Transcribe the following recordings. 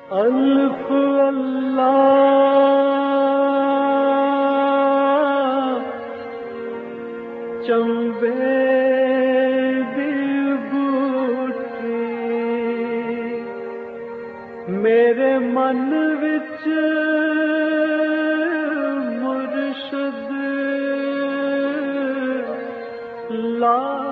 الف اللہ چمبے دی بوٹی میرے من وچ مرشد لائی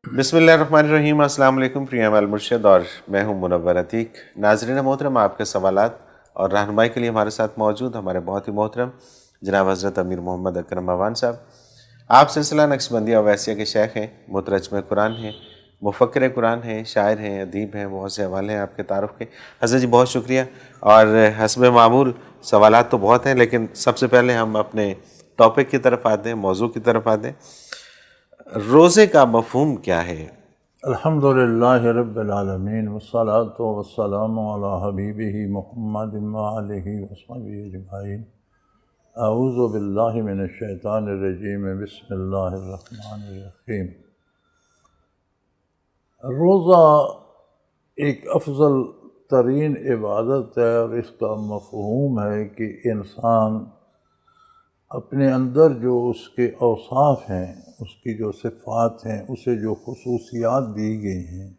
بسم اللہ الرحمن الرحیم۔ السلام علیکم، پریام المرشد اور میں ہوں منور عتیق۔ ناظرین محترم، آپ کے سوالات اور رہنمائی کے لیے ہمارے ساتھ موجود ہمارے بہت ہی محترم جناب حضرت امیر محمد اکرم عوان صاحب۔ آپ سلسلہ نقشبندیہ اویسیہ کے شیخ ہیں، مترجم قرآن ہیں، مفکر قرآن ہیں، شاعر ہیں، ادیب ہیں، بہت سے حوالے ہیں آپ کے تعارف کے۔ حضرت جی بہت شکریہ۔ اور حسب معمول سوالات تو بہت ہیں، لیکن سب سے پہلے ہم اپنے ٹاپک کی طرف آتے ہیں، موضوع کی طرف آتے ہیں۔ روزے کا مفہوم کیا ہے؟ الحمدللہ رب العالمین والصلاة والسلام علی حبیبہ محمد وآلہ وصحبہ اجمعین۔ اعوذ باللہ من الشیطان الرجیم، بسم اللہ الرحمن الرحیم۔ روزہ ایک افضل ترین عبادت ہے، اور اس کا مفہوم ہے کہ انسان اپنے اندر جو اس کے اوصاف ہیں، اس کی جو صفات ہیں، اسے جو خصوصیات دی گئی ہیں،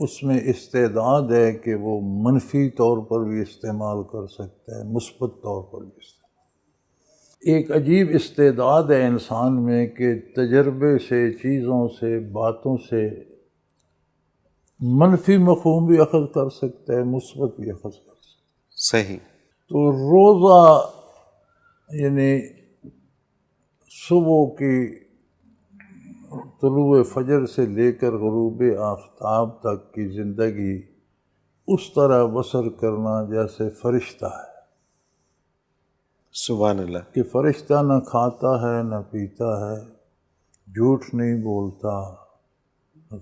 اس میں استعداد ہے کہ وہ منفی طور پر بھی استعمال کر سکتا ہے، مثبت طور پر بھی استعمال۔ ایک عجیب استعداد ہے انسان میں کہ تجربے سے، چیزوں سے، باتوں سے منفی مفہوم بھی اخذ کر سکتا ہے، مثبت بھی اخذ کر سکتا ہے۔ صحیح۔ تو روزہ یعنی صبح کی طلوع فجر سے لے کر غروب آفتاب تک کی زندگی اس طرح بسر کرنا جیسے فرشتہ ہے۔ سبحان اللہ۔ کہ فرشتہ نہ کھاتا ہے نہ پیتا ہے، جھوٹ نہیں بولتا،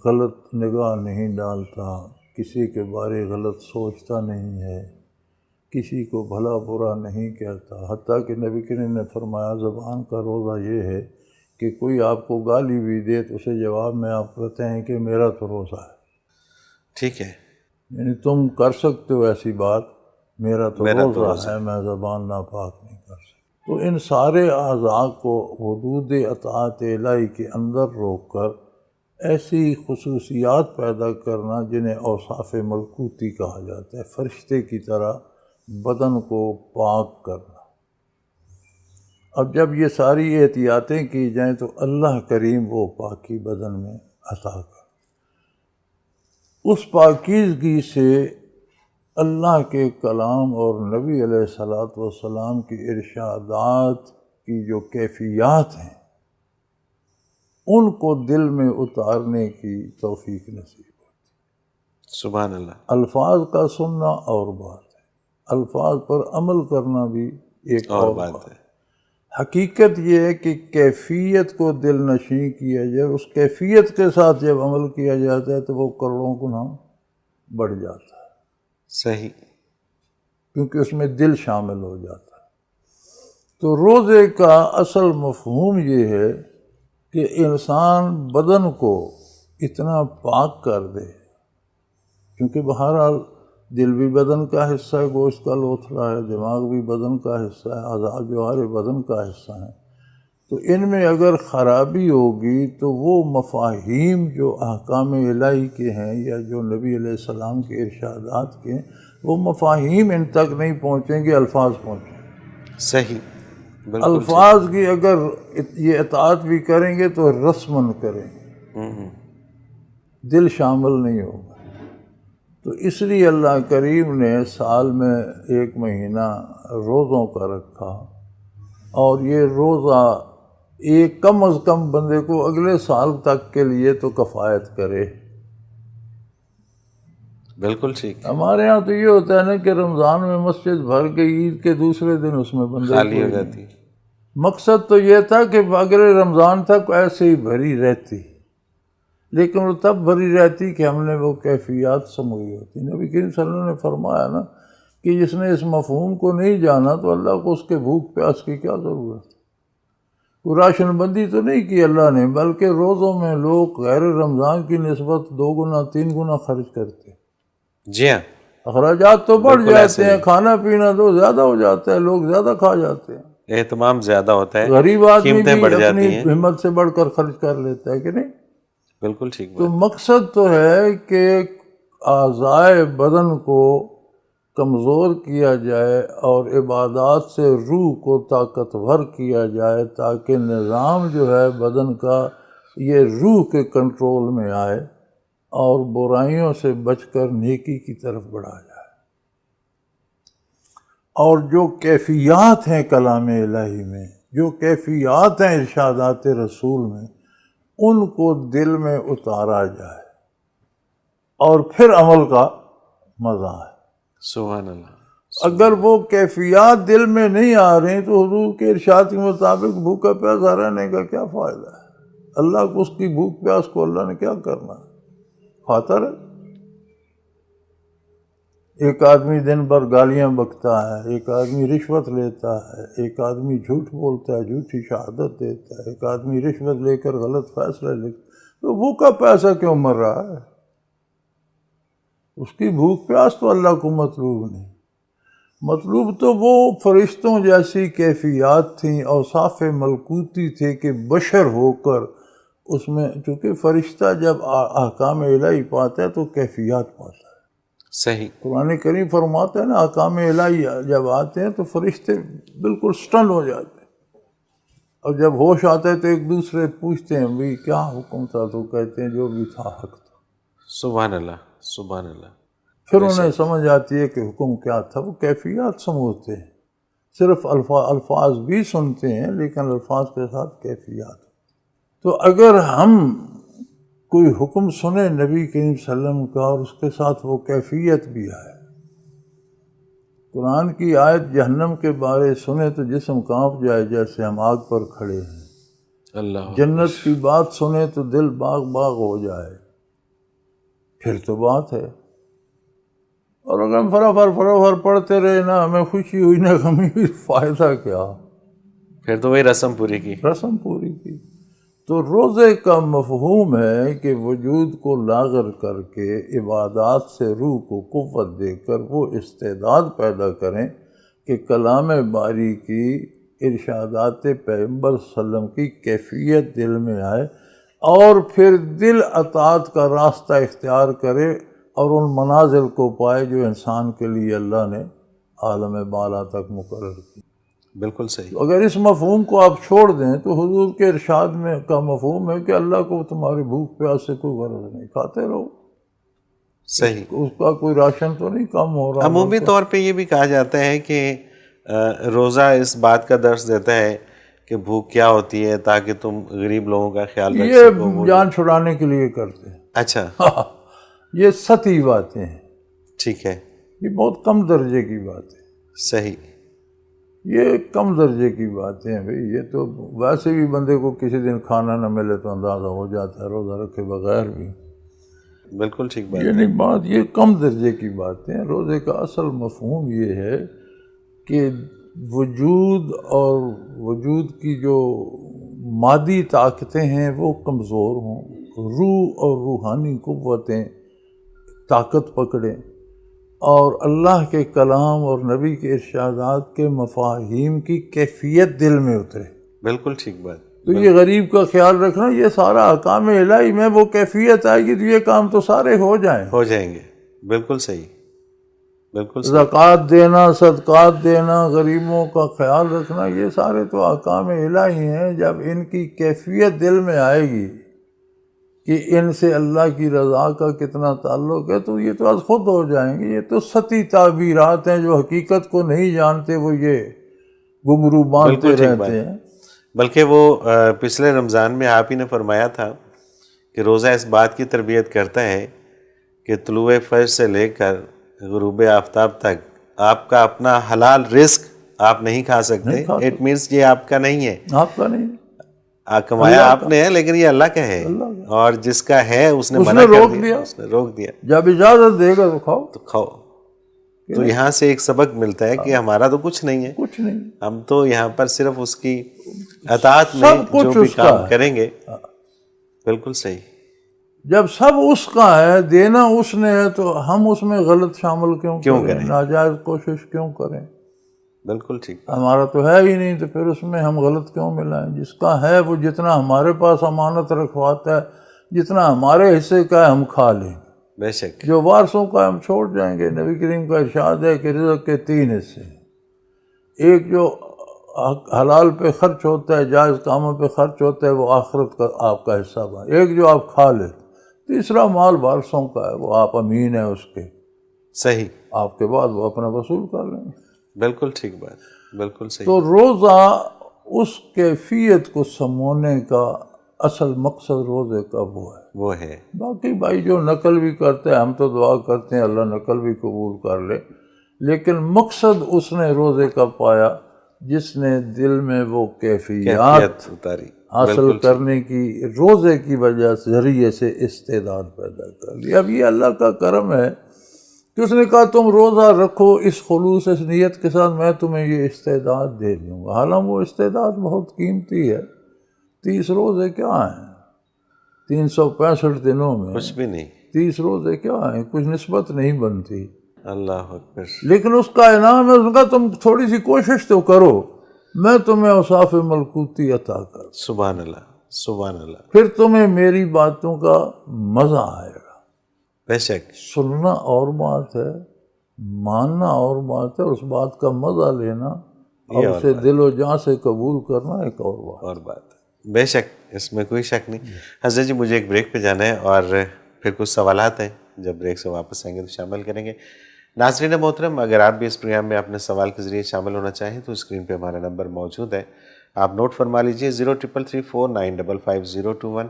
غلط نگاہ نہیں ڈالتا، کسی کے بارے غلط سوچتا نہیں ہے، کسی کو بھلا برا نہیں کہتا۔ حتیٰ کہ نبی کریم نے فرمایا زبان کا روزہ یہ ہے کہ کوئی آپ کو گالی بھی دے تو اسے جواب میں آپ کہتے ہیں کہ میرا تو روزہ ہے۔ ٹھیک ہے، یعنی تم کر سکتے ہو ایسی بات، میرا تو روزہ ہے، میں زبان ناپاک نہیں کر سکتا۔ تو ان سارے اعضاء کو حدود اطاعت الہی کے اندر روک کر ایسی خصوصیات پیدا کرنا جنہیں اوصاف ملکوتی کہا جاتا ہے، فرشتے کی طرح بدن کو پاک کرنا۔ اب جب یہ ساری احتیاطیں کی جائیں تو اللہ کریم وہ پاکی بدن میں عطا کر۔ اس پاکیزگی سے اللہ کے کلام اور نبی علیہ الصلوۃ والسلام کی ارشادات کی جو کیفیات ہیں ان کو دل میں اتارنے کی توفیق نصیب ہوتی۔ سبحان اللہ۔ الفاظ کا سننا اور بات ہے، الفاظ پر عمل کرنا بھی ایک اور بات ہے۔ حقیقت یہ ہے کہ کیفیت کو دل نشیں کیا جائے، اس کیفیت کے ساتھ جب عمل کیا جاتا ہے تو وہ کروڑوں گنا بڑھ جاتا ہے۔ صحیح۔ کیونکہ اس میں دل شامل ہو جاتا ہے۔ تو روزے کا اصل مفہوم یہ ہے کہ انسان بدن کو اتنا پاک کر دے، کیونکہ بہرحال دل بھی بدن کا حصہ ہے، گوشت کا لوتھڑا ہے، دماغ بھی بدن کا حصہ ہے، اعضاء جوہر بدن کا حصہ ہیں۔ تو ان میں اگر خرابی ہوگی تو وہ مفاہیم جو احکام الہی کے ہیں یا جو نبی علیہ السلام کے ارشادات کے ہیں، وہ مفاہیم ان تک نہیں پہنچیں گے، الفاظ پہنچیں گے۔ صحیح، بالکل۔ الفاظ کی اگر یہ اطاعت بھی کریں گے تو رسماً کریں گے، دل شامل نہیں ہوگا۔ تو اس لیے اللہ کریم نے سال میں ایک مہینہ روزوں کا رکھا، اور یہ روزہ ایک کم از کم بندے کو اگلے سال تک کے لیے تو کفایت کرے۔ بالکل ٹھیک۔ ہمارے ہاں تو یہ ہوتا ہے نا کہ رمضان میں مسجد بھر گئی، عید کے دوسرے دن اس میں بندے خالی ہو جاتی۔ مقصد تو یہ تھا کہ اگلے رمضان تک ایسے ہی بھری رہتی، لیکن وہ تب بھری رہتی کہ ہم نے وہ کیفیات سمجھی ہوتی۔ نبی کریم صلی اللہ علیہ وسلم نے فرمایا نا کہ جس نے اس مفہوم کو نہیں جانا تو اللہ کو اس کے بھوک پیاس کی کیا ضرورت ہے؟ کوئی راشن بندی تو نہیں کی اللہ نے، بلکہ روزوں میں لوگ غیر رمضان کی نسبت 2 گنا 3 گنا خرچ کرتے، جی ہاں، اخراجات تو بڑھ بالکل ایسے جاتے ہیں، ہی۔ کھانا پینا تو زیادہ ہو جاتا ہے، لوگ زیادہ کھا جاتے ہیں، اہتمام زیادہ ہوتا ہے، غریب آدمی قیمتیں بھی بڑھ اپنی جاتی ہیں۔ ہمت سے بڑھ کر خرچ کر لیتا ہے کہ نہیں؟ بالکل ٹھیک تو بات۔ مقصد تو ہے کہ اعضائے بدن کو کمزور کیا جائے اور عبادات سے روح کو طاقتور کیا جائے، تاکہ نظام جو ہے بدن کا یہ روح کے کنٹرول میں آئے اور برائیوں سے بچ کر نیکی کی طرف بڑھا جائے۔ اور جو کیفیات ہیں کلام الہی میں، جو کیفیات ہیں ارشادات رسول میں، ان کو دل میں اتارا جائے اور پھر عمل کا مزہ ہے۔ سبحان اللہ۔ اگر وہ کیفیات دل میں نہیں آ رہی تو حضور کے ارشاد کے مطابق بھوکا پیاسا رہنے کا کیا فائدہ ہے؟ اللہ کو اس کی بھوک پیاس کو اللہ نے کیا کرنا ہے؟ کھاتا رہے۔ ایک آدمی دن بھر گالیاں بکتا ہے، ایک آدمی رشوت لیتا ہے، ایک آدمی جھوٹ بولتا ہے، جھوٹی شہادت دیتا ہے، ایک آدمی رشوت لے کر غلط فیصلہ لیتا ہے، تو بھوکا پیاسا کیوں مر رہا ہے؟ اس کی بھوک پیاس تو اللہ کو مطلوب نہیں، مطلوب تو وہ فرشتوں جیسی کیفیات تھیں، اوصاف ملکوتی تھے کہ بشر ہو کر اس میں، چونکہ فرشتہ جب احکام الہی پاتا ہے تو کیفیات پاتا ہے۔ صحیح۔ قرآن کریم فرماتا ہے نا، احکام الہی جب آتے ہیں تو فرشتے بالکل سٹن ہو جاتے ہیں، اور جب ہوش آتا ہے تو ایک دوسرے پوچھتے ہیں بھئی کیا حکم تھا؟ تو کہتے ہیں جو بھی تھا حق تھا۔ سبحان اللہ، سبحان اللہ۔ پھر انہیں سمجھ آتی ہے کہ حکم کیا تھا، وہ کیفیات سمجھتے ہیں، صرف الفاظ بھی سنتے ہیں لیکن الفاظ کے ساتھ کیفیات۔ تو اگر ہم کوئی حکم سنے نبی کریم صلی اللہ علیہ وسلم کا اور اس کے ساتھ وہ کیفیت بھی آئے، قرآن کی آیت جہنم کے بارے سنے تو جسم کانپ جائے جیسے ہم آگ پر کھڑے ہیں، اللہ، جنت کی بات سنے تو دل باغ باغ ہو جائے، پھر تو بات ہے۔ اور اگر ہم فرافر پڑھتے رہے، نہ ہمیں خوشی ہوئی نہ غمی ہوئی، فائدہ کیا؟ پھر تو وہی رسم پوری کی۔ رسم پوری کی۔ تو روزے کا مفہوم ہے کہ وجود کو لاغر کر کے عبادات سے روح کو قوت دے کر وہ استعداد پیدا کریں کہ کلام باری کی ارشادات پیغمبر صلی اللہ علیہ وسلم کی کیفیت دل میں آئے، اور پھر دل اطاعت کا راستہ اختیار کرے اور ان منازل کو پائے جو انسان کے لیے اللہ نے عالم بالا تک مقرر کی۔ بالکل صحیح۔ اگر اس مفہوم کو آپ چھوڑ دیں تو حضور کے ارشاد میں کا مفہوم ہے کہ اللہ کو تمہاری بھوک پیاس سے کوئی غرض نہیں، کھاتے رہو، صحیح۔ اس کا کوئی راشن تو نہیں کم ہو رہا۔ عمومی طور پہ یہ بھی کہا جاتا ہے کہ روزہ اس بات کا درس دیتا ہے کہ بھوک کیا ہوتی ہے، تاکہ تم غریب لوگوں کا خیال رکھ سکو۔ یہ جان چھڑانے کے لیے کرتے ہیں۔ اچھا، یہ سطحی باتیں ہیں، ٹھیک ہے، یہ بہت کم درجے کی بات ہے، صحیح۔ یہ کم درجے کی باتیں ہیں بھئی۔ یہ تو ویسے بھی بندے کو کسی دن کھانا نہ ملے تو اندازہ ہو جاتا ہے روزہ رکھے بغیر بھی۔ بالکل ٹھیک بات۔ یہ نہیں بات، یہ کم درجے کی باتیں ہیں۔ روزے کا اصل مفہوم یہ ہے کہ وجود اور وجود کی جو مادی طاقتیں ہیں وہ کمزور ہوں، روح اور روحانی قوتیں طاقت پکڑیں، اور اللہ کے کلام اور نبی کے ارشادات کے مفاہیم کی کیفیت دل میں اترے۔ بالکل ٹھیک بات۔ تو یہ غریب کا خیال رکھنا، یہ سارا احکام الہی میں وہ کیفیت آئے گی تو یہ کام تو سارے ہو جائیں گے۔ بالکل صحیح، بالکل صحیح۔ زکوٰۃ دینا، صدقات دینا، غریبوں کا خیال رکھنا، یہ سارے تو احکام الہی ہیں۔ جب ان کی کیفیت دل میں آئے گی کہ ان سے اللہ کی رضا کا کتنا تعلق ہے تو یہ تو از خود ہو جائیں گے۔ یہ تو سطحی تعبیرات ہیں، جو حقیقت کو نہیں جانتے وہ یہ گھنگرو باندھتے رہتے ہیں۔ بلکہ وہ پچھلے رمضان میں آپ ہی نے فرمایا تھا کہ روزہ اس بات کی تربیت کرتا ہے کہ طلوع فجر سے لے کر غروب آفتاب تک آپ کا اپنا حلال رزق آپ نہیں کھا سکتے۔ اٹ مینس یہ آپ کا نہیں ہے، آپ کا نہیں، کمایا آپ نے ہے لیکن یہ اللہ کا ہے، اور جس کا ہے اس نے منع کر دیا، اس نے روک دیا۔ جب اجازت دے گا تو کھاؤ۔ تو کھاؤ، تو یہاں سے ایک سبق ملتا ہے کہ ہمارا تو کچھ نہیں ہے، کچھ نہیں، ہم تو یہاں پر صرف اس کی اطاعت میں سب کچھ جو بھی اس کا کام ہے۔ کریں گے۔ بالکل صحیح۔ جب سب اس کا ہے، دینا اس نے ہے، تو ہم اس میں غلط شامل کیوں کریں، ناجائز کوشش کیوں کریں؟ بالکل ٹھیک۔ ہمارا تو ہے ہی نہیں، تو پھر اس میں ہم غلط کیوں ملائیں؟ جس کا ہے وہ جتنا ہمارے پاس امانت رکھواتا ہے، جتنا ہمارے حصے کا ہے ہم کھا لیں گے، بے شک۔ جو وارثوں کا ہے ہم چھوڑ جائیں گے۔ نبی کریم کا ارشاد ہے کہ رزق کے 3 حصے ہیں، ایک جو حلال پہ خرچ ہوتا ہے، جائز کاموں پہ خرچ ہوتا ہے، وہ آخرت کا آپ کا حصہ بنا، ایک جو آپ کھا لیں، تیسرا مال وارثوں کا ہے، وہ آپ امین ہیں اس کے، صحیح، آپ کے بعد وہ اپنا وصول کر لیں گے۔ بالکل ٹھیک بات، بالکل صحیح۔ تو روزہ اس کیفیت کو سمونے کا اصل مقصد روزے کا وہ ہے۔ باقی بھائی جو نقل بھی کرتے ہیں، ہم تو دعا کرتے ہیں اللہ نقل بھی قبول کر لے، لیکن مقصد اس نے روزے کا پایا جس نے دل میں وہ کیفیات اتاری، حاصل کرنے کی روزے کی وجہ سے ذریعے سے استعداد پیدا کر لی۔ اب یہ اللہ کا کرم ہے کہ اس نے کہا تم روزہ رکھو اس خلوص، اس نیت کے ساتھ، میں تمہیں یہ استعداد دے دوں گا۔ حالانکہ وہ استعداد بہت قیمتی ہے، 30 روزے کیا ہیں 365 دنوں میں؟ کچھ بھی نہیں۔ 30 روزے کیا ہیں، کچھ نسبت نہیں بنتی۔ اللہ اکبر۔ لیکن اس کا انعام ہے، اس نے کہا تم تھوڑی سی کوشش تو کرو، میں تمہیں اوصاف ملکوتی عطا کر، سبحان اللہ، سبحان اللہ۔ پھر تمہیں میری باتوں کا مزہ آئے گا۔ بے شک۔ سننا اور بات ہے، ماننا اور بات ہے، اس بات کا مزہ لینا اور اسے دل و جان سے قبول کرنا ایک اور بات ہے۔ بے شک، اس میں کوئی شک نہیں۔ حضرت جی مجھے ایک بریک پہ جانا ہے اور پھر کچھ سوالات ہیں، جب بریک سے واپس آئیں گے تو شامل کریں گے۔ ناظرین محترم، اگر آپ بھی اس پروگرام میں اپنے سوال کے ذریعے شامل ہونا چاہیں تو اسکرین پہ ہمارا نمبر موجود ہے، آپ نوٹ فرما لیجئے 0333495521،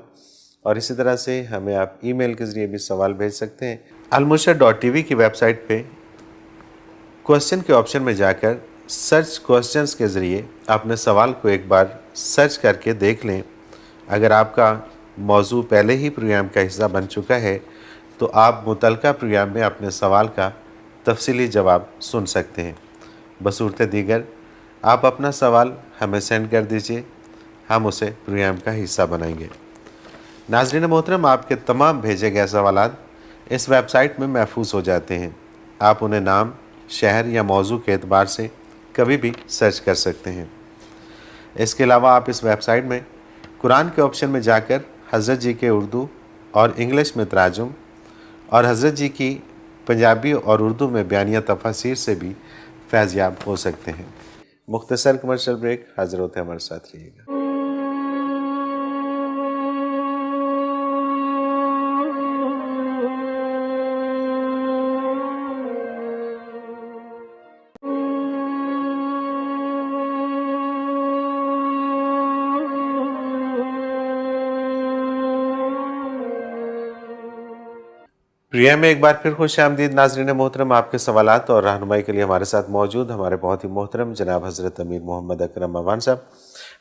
اور اسی طرح سے ہمیں آپ ای میل کے ذریعے بھی سوال بھیج سکتے ہیں۔ almurshid.tv کی ویب سائٹ پہ کوسچن کے آپشن میں جا کر سرچ کوسچنز کے ذریعے اپنے سوال کو ایک بار سرچ کر کے دیکھ لیں۔ اگر آپ کا موضوع پہلے ہی پروگرام کا حصہ بن چکا ہے تو آپ متعلقہ پروگرام میں اپنے سوال کا تفصیلی جواب سن سکتے ہیں۔ بصورت دیگر آپ اپنا سوال ہمیں سینڈ کر دیجئے، ہم اسے پروگرام کا حصہ بنائیں گے۔ ناظرین محترم، آپ کے تمام بھیجے گئے سوالات اس ویب سائٹ میں محفوظ ہو جاتے ہیں، آپ انہیں نام، شہر یا موضوع کے اعتبار سے کبھی بھی سرچ کر سکتے ہیں۔ اس کے علاوہ آپ اس ویب سائٹ میں قرآن کے آپشن میں جا کر حضرت جی کے اردو اور انگلش میں تراجم اور حضرت جی کی پنجابی اور اردو میں بیانیہ تفاسیر سے بھی فیض یاب ہو سکتے ہیں۔ مختصر کمرشل بریک، حاضر ہوتے ہیں، ہمارے ساتھ رہیے گا۔ پروگرام میں ایک بار پھر خوش آمدید ناظرین محترم، آپ کے سوالات اور رہنمائی کے لیے ہمارے ساتھ موجود ہمارے بہت ہی محترم جناب حضرت امیر محمد اکرم امان صاحب۔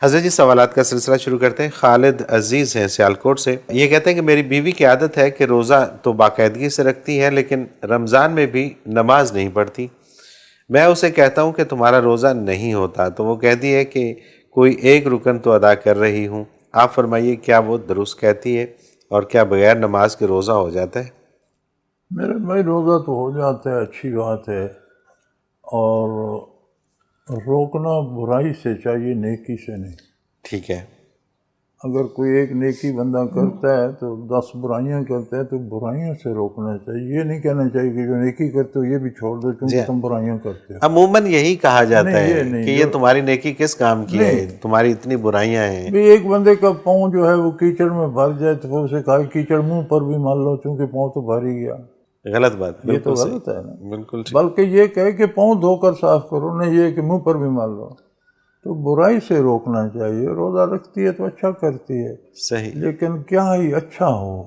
حضرت جی سوالات کا سلسلہ شروع کرتے ہیں۔ خالد عزیز ہیں سیالکوٹ سے، یہ کہتے ہیں کہ میری بیوی کی عادت ہے کہ روزہ تو باقاعدگی سے رکھتی ہے لیکن رمضان میں بھی نماز نہیں پڑھتی۔ میں اسے کہتا ہوں کہ تمہارا روزہ نہیں ہوتا تو وہ کہتی ہے کہ کوئی ایک رکن تو ادا کر رہی ہوں۔ آپ فرمائیے کیا وہ درست کہتی ہے اور کیا بغیر نماز کے روزہ ہو جاتا ہے؟ میرے بھائی روزہ تو ہو جاتا ہے، اچھی بات ہے، اور روکنا برائی سے چاہیے، نیکی سے نہیں۔ ٹھیک ہے۔ اگر کوئی ایک نیکی بندہ کرتا ہے تو 10 برائیاں کرتا ہے تو برائیوں سے روکنا چاہیے، یہ نہیں کہنا چاہیے کہ جو نیکی کرتے ہو یہ بھی چھوڑ دو کیونکہ تم برائیاں کرتے ہو۔ عموماً یہی کہا جاتا ہے کہ یہ جو تمہاری نیکی کس کام کی ہے، تمہاری اتنی برائیاں ہیں۔ ایک بندے کا پاؤں جو ہے وہ کیچڑ میں بھر جائے تو اسے کہا کیچڑ منہ پر بھی مار لو چونکہ پاؤں تو بھر ہی گیا، غلط بات، یہ تو غلط ہے نا۔ بالکل ٹھیک۔ بلکہ یہ کہے کہ پاؤں دھو کر صاف کرو، نہیں یہ کہ منہ پر بھی مار لو، تو برائی سے روکنا چاہیے۔ روزہ رکھتی ہے تو اچھا کرتی ہے، صحیح، لیکن کیا ہی اچھا ہو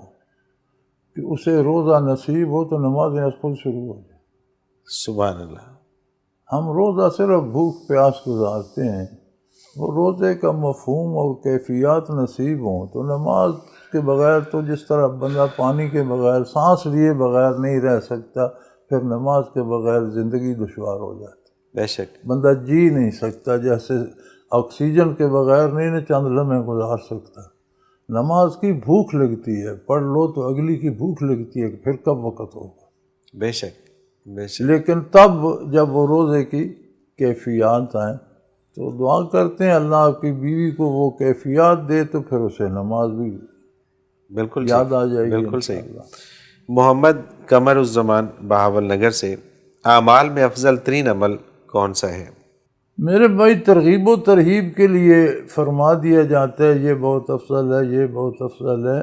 کہ اسے روزہ نصیب ہو تو نمازیں از خود شروع ہو جائیں۔ سبحان اللہ۔ ہم روزہ صرف بھوک پیاس گزارتے ہیں، وہ روزے کا مفہوم اور کیفیات نصیب ہوں تو نماز کے بغیر تو جس طرح بندہ پانی کے بغیر، سانس لیے بغیر نہیں رہ سکتا، پھر نماز کے بغیر زندگی دشوار ہو جاتی، بے شک، بندہ جی نہیں سکتا، جیسے آکسیجن کے بغیر نہیں نا چند لمحے گزار سکتا۔ نماز کی بھوک لگتی ہے، پڑھ لو تو اگلی کی بھوک لگتی ہے کہ پھر کب وقت ہوگا۔ بے شک، بے شک، لیکن تب جب وہ روزے کی کیفیات آئیں تو دعا کرتے ہیں اللہ آپ کی بیوی کو وہ کیفیات دے تو پھر اسے نماز بھی بالکل یاد آ جائے گی بالکل صحیح۔ انشاءاللہ۔ محمد قمر الزمان بہاول نگر سے، اعمال میں افضل ترین عمل کون سا ہے؟ میرے بھائی ترغیب و ترہیب کے لیے فرما دیا جاتا ہے یہ بہت افضل ہے، یہ بہت افضل ہے۔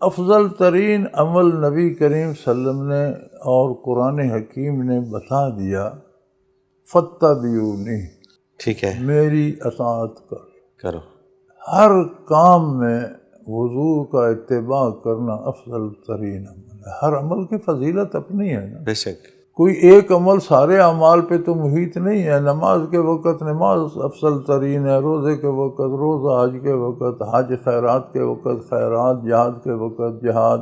افضل ترین عمل نبی کریم صلی اللہ علیہ وسلم نے اور قرآن حکیم نے بتا دیا، فاتبعونی، ٹھیک ہے، میری اطاعت کر۔ کرو، ہر کام میں حضور کا اتباع کرنا افضل ترین عمل ہے۔ ہر عمل کی فضیلت اپنی ہے نا، بے شک، کوئی ایک عمل سارے اعمال پہ تو محیط نہیں ہے۔ نماز کے وقت نماز افضل ترین ہے، روزے کے وقت روزہ، حج کے وقت حج، خیرات کے وقت خیرات، جہاد کے وقت جہاد،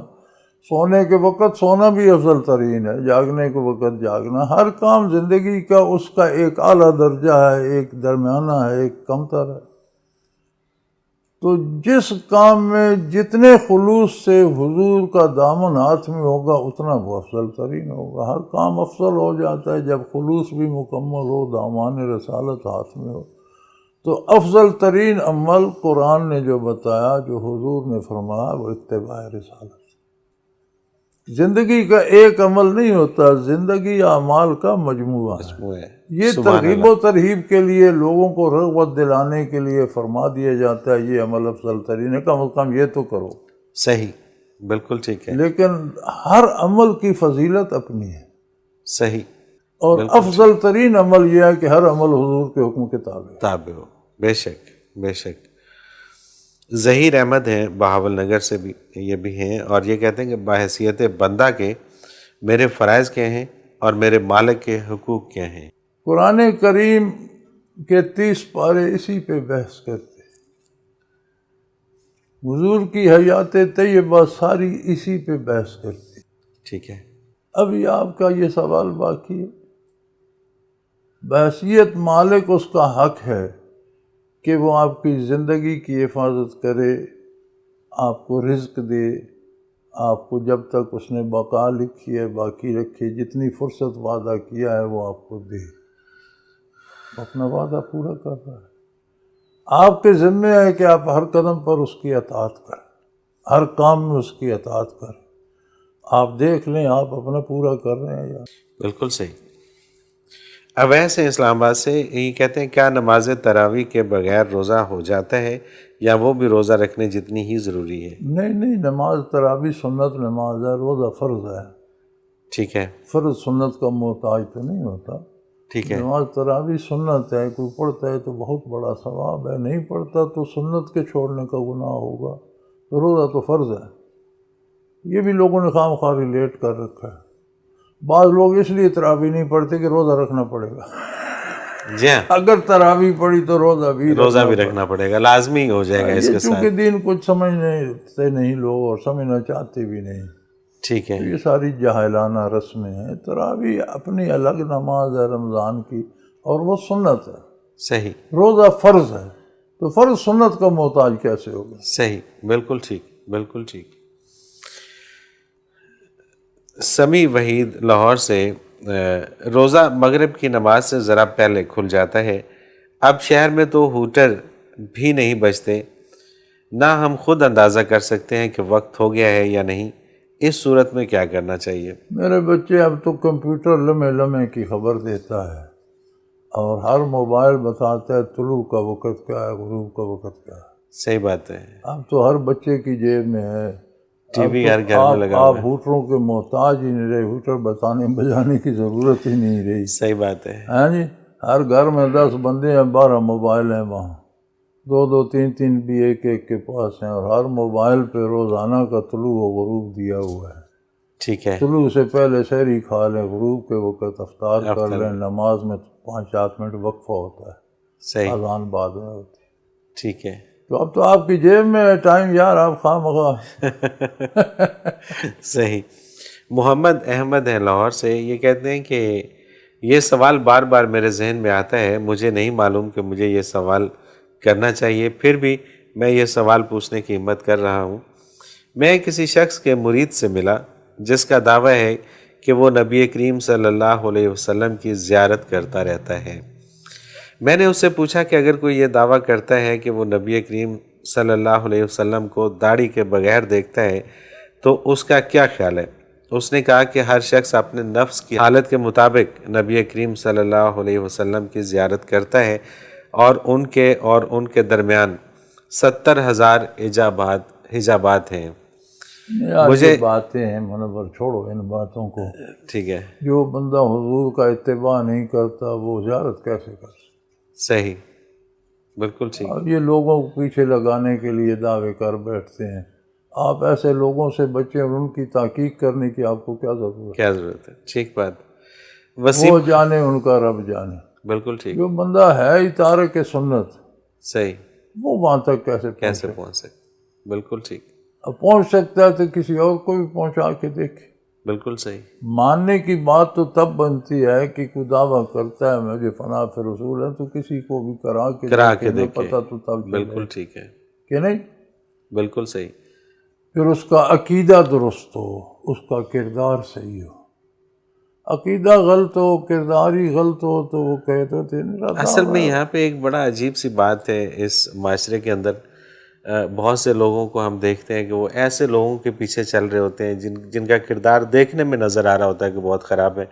سونے کے وقت سونا بھی افضل ترین ہے، جاگنے کے وقت جاگنا۔ ہر کام زندگی کا اس کا ایک اعلیٰ درجہ ہے، ایک درمیانہ ہے، ایک کمتر ہے۔ تو جس کام میں جتنے خلوص سے حضور کا دامن ہاتھ میں ہوگا اتنا وہ افضل ترین ہوگا۔ ہر کام افضل ہو جاتا ہے جب خلوص بھی مکمل ہو، دامان رسالت ہاتھ میں ہو۔ تو افضل ترین عمل قرآن نے جو بتایا، جو حضور نے فرمایا، وہ اتباع رسالت۔ زندگی کا ایک عمل نہیں ہوتا، زندگی اعمال کا مجموعہ ہے۔ یہ ترغیب و ترہیب کے لیے لوگوں کو رغبت دلانے کے لیے فرما دیا جاتا ہے یہ عمل افضل ترین ہے، کم از کم یہ تو کرو۔ صحیح، بالکل ٹھیک ہے، لیکن ہر عمل کی فضیلت اپنی ہے، صحیح، اور افضل ترین عمل یہ ہے کہ ہر عمل حضور کے حکم کے تابع ہو۔ بے شک، بے شک۔ ظہیر احمد ہیں بہاول نگر سے، بھی یہ بھی ہیں، اور یہ کہتے ہیں کہ بحیثیت بندہ کے میرے فرائض کیا ہیں اور میرے مالک کے حقوق کیا ہیں؟ قرآن کریم کے 30 پارے اسی پہ بحث کرتے ہیں، حضور کی حیات طیبہ ساری اسی پہ بحث کرتے ہیں۔ ٹھیک ہے، ابھی آپ کا یہ سوال باقی ہے۔ بحیثیت مالک اس کا حق ہے کہ وہ آپ کی زندگی کی حفاظت کرے، آپ کو رزق دے، آپ کو جب تک اس نے بقا لکھی ہے باقی رکھے، جتنی فرصت وعدہ کیا ہے وہ آپ کو دے، اپنا وعدہ پورا کر رہا ہے۔ آپ کے ذمہ ہے کہ آپ ہر قدم پر اس کی اطاعت کریں، ہر کام میں اس کی اطاعت کریں۔ آپ دیکھ لیں آپ اپنا پورا کر رہے ہیں یا؟ بالکل صحیح۔ اویس ہیں اسلام آباد سے، یہ کہتے ہیں کیا نماز تراویح کے بغیر روزہ ہو جاتا ہے یا وہ بھی روزہ رکھنے جتنی ہی ضروری ہے؟ نہیں، نماز تراویح سنت نماز ہے، روزہ فرض ہے۔ ٹھیک ہے، فرض سنت کا محتاج تو نہیں ہوتا۔ ٹھیک ہے، نماز تراویح سنت ہے، کوئی پڑھتا ہے تو بہت بڑا ثواب ہے، نہیں پڑھتا تو سنت کے چھوڑنے کا گناہ ہوگا۔ تو روزہ تو فرض ہے، یہ بھی لوگوں نے خواہ مخواہ ریلیٹ کر رکھا ہے۔ بعض لوگ اس لیے تراویح نہیں پڑھتے کہ روزہ رکھنا پڑے گا۔ جی ہاں، اگر تراویح پڑھی تو روزہ بھی رکھنا پڑے گا، لازمی ہو جائے گا اس کے ساتھ۔ چونکہ دین کچھ سمجھتے نہیں لوگ اور سمجھنا چاہتے بھی نہیں، ٹھیک ہے، یہ ساری جاہلانہ رسمیں ہیں۔ تراویح اپنی الگ نماز ہے رمضان کی، اور وہ سنت ہے۔ صحیح، روزہ فرض ہے، تو فرض سنت کا محتاج کیسے ہوگا؟ صحیح، بالکل ٹھیک، بالکل ٹھیک۔ سمیع وحید لاہور سے، روزہ مغرب کی نماز سے ذرا پہلے کھل جاتا ہے، اب شہر میں تو ہوٹر بھی نہیں بجتے، نہ ہم خود اندازہ کر سکتے ہیں کہ وقت ہو گیا ہے یا نہیں، اس صورت میں کیا کرنا چاہیے؟ میرے بچے اب تو کمپیوٹر لمحے لمحے کی خبر دیتا ہے، اور ہر موبائل بتاتا ہے طلوع کا وقت کیا ہے، غروب کا وقت کیا ہے۔ صحیح بات ہے، اب تو ہر بچے کی جیب میں ہے، ٹی وی ہر گھر میں لگا آپ ہوا ہے۔ ہوٹروں کے محتاج ہی نہیں رہے، ہوٹر بجانے کی ضرورت ہی نہیں رہی۔ صحیح بات ہے، ہاں جی، ہر گھر میں 10 بندے ہیں، 12 موبائل ہیں، وہاں 2 3 بھی ایک کے پاس ہیں، اور ہر موبائل پہ روزانہ کا طلوع و غروب دیا ہوا ہے۔ ٹھیک ہے، طلوع سے پہلے سحری کھا لیں، غروب کے وقت افطار کر لیں، نماز میں 5-7 منٹ وقفہ ہوتا ہے، صحیح، اذان بعد میں ہوتی ہے۔ ٹھیک ہے، تو اب تو آپ کی جیب میں ہے ٹائم، یار آپ خواہ مخواہ۔ صحیح۔ محمد احمد ہیں لاہور سے، یہ کہتے ہیں کہ یہ سوال بار بار میرے ذہن میں آتا ہے، مجھے نہیں معلوم کہ مجھے یہ سوال کرنا چاہیے، پھر بھی میں یہ سوال پوچھنے کی ہمت کر رہا ہوں۔ میں کسی شخص کے مرید سے ملا جس کا دعویٰ ہے کہ وہ نبی کریم صلی اللہ علیہ وسلم کی زیارت کرتا رہتا ہے۔ میں نے اس سے پوچھا کہ اگر کوئی یہ دعویٰ کرتا ہے کہ وہ نبی کریم صلی اللہ علیہ وسلم کو داڑھی کے بغیر دیکھتا ہے تو اس کا کیا خیال ہے؟ اس نے کہا کہ ہر شخص اپنے نفس کی حالت کے مطابق نبی کریم صلی اللہ علیہ وسلم کی زیارت کرتا ہے، اور ان کے درمیان 70,000 حجابات ہیں۔ مجھے باتیں ہیں منور، چھوڑو ان باتوں کو۔ ٹھیک ہے، جو بندہ حضور کا اتباع نہیں کرتا وہ زیارت کیسے کر سکتا؟ صحیح، بالکل ٹھیک۔ اور یہ لوگوں کو پیچھے لگانے کے لیے دعوے کر بیٹھتے ہیں۔ آپ ایسے لوگوں سے بچیں، اور ان کی تحقیق کرنے کی آپ کو کیا ضرورت ہے؟ کیا ضرورت ہے؟ ٹھیک بات۔ وسیم، وہ جانے ان کا رب جانے۔ بالکل ٹھیک، جو بندہ ہے ہی تارک سنت، صحیح، وہ وہاں تک کیسے پہنچ سکتے؟ بالکل ٹھیک، اب پہنچ سکتا ہے تو کسی اور کو بھی پہنچا کے دیکھے۔ بالکل صحیح، ماننے کی بات تو تب بنتی ہے کہ کوئی دعویٰ کرتا ہے مجھے فنا فی رسول ہے، تو کسی کو بھی کرا کے دیکھے، پتہ تو تب چلے، بالکل ٹھیک ہے، کہ نہیں؟ بالکل صحیح، پھر اس کا عقیدہ درست ہو، اس کا کردار صحیح ہو۔ عقیدہ غلط ہو، کردار ہی غلط ہو تو وہ کہتے تھے۔ اصل میں یہاں پہ ایک بڑا عجیب سی بات ہے اس معاشرے کے اندر، بہت سے لوگوں کو ہم دیکھتے ہیں کہ وہ ایسے لوگوں کے پیچھے چل رہے ہوتے ہیں جن کا کردار دیکھنے میں نظر آ رہا ہوتا ہے کہ بہت خراب ہے۔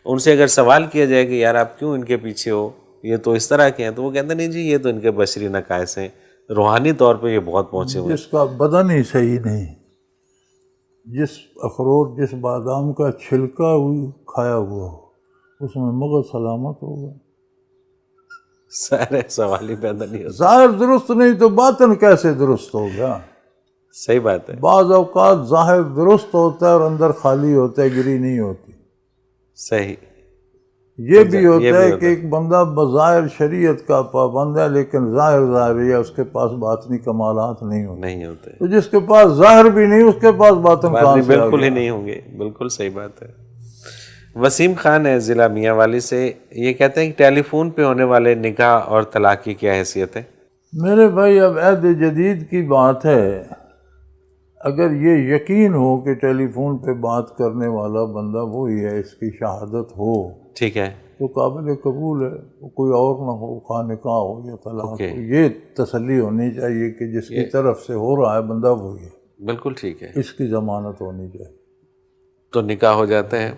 ان سے اگر سوال کیا جائے کہ یار آپ کیوں ان کے پیچھے ہو، یہ تو اس طرح کے ہیں، تو وہ کہتے ہیں نہیں جی یہ تو ان کے بشری نقائص ہیں، روحانی طور پہ یہ بہت پہنچے ہوئے ہیں۔ جس کا بدن ہی صحیح نہیں، جس اخروٹ جس بادام کا چھلکا کھایا ہوا ہو، اس میں مغز سلامت ہوگا؟ سارے سوال ہی پیدا نہیں ہوتا۔ ظاہر درست نہیں تو باطن کیسے درست ہوگا؟ صحیح بات ہے، بعض اوقات ظاہر درست ہوتا ہے اور اندر خالی ہوتا ہے، گری نہیں ہوتی۔ صحیح، یہ بھی ہوتا ہے کہ ایک بندہ بظاہر شریعت کا پابند ہے لیکن ظاہر ہے اس کے پاس باطنی کمالات نہیں ہوتے۔ تو جس کے پاس ظاہر بھی نہیں اس کے پاس باطن کہاں سے آ گیا؟ بالکل ہی نہیں ہوں گے، بالکل صحیح بات ہے۔ وسیم خان ہے ضلع میاں والی سے، یہ کہتے ہیں کہ ٹیلی فون پہ ہونے والے نکاح اور طلاق کی کیا حیثیت ہے؟ میرے بھائی اب عہد جدید کی بات ہے، اگر یہ یقین ہو کہ ٹیلی فون پہ بات کرنے والا بندہ وہی ہے، اس کی شہادت ہو، ٹھیک ہے، تو قابل قبول ہے، کوئی اور نہ ہو، خواہ نکاح ہو یا طلاق ہو، یہ تسلی ہونی چاہیے کہ جس کی طرف سے ہو رہا ہے بندہ وہی ہے، بالکل ٹھیک ہے، اس کی ضمانت ہونی چاہیے، تو نکاح ہو جاتا ہے۔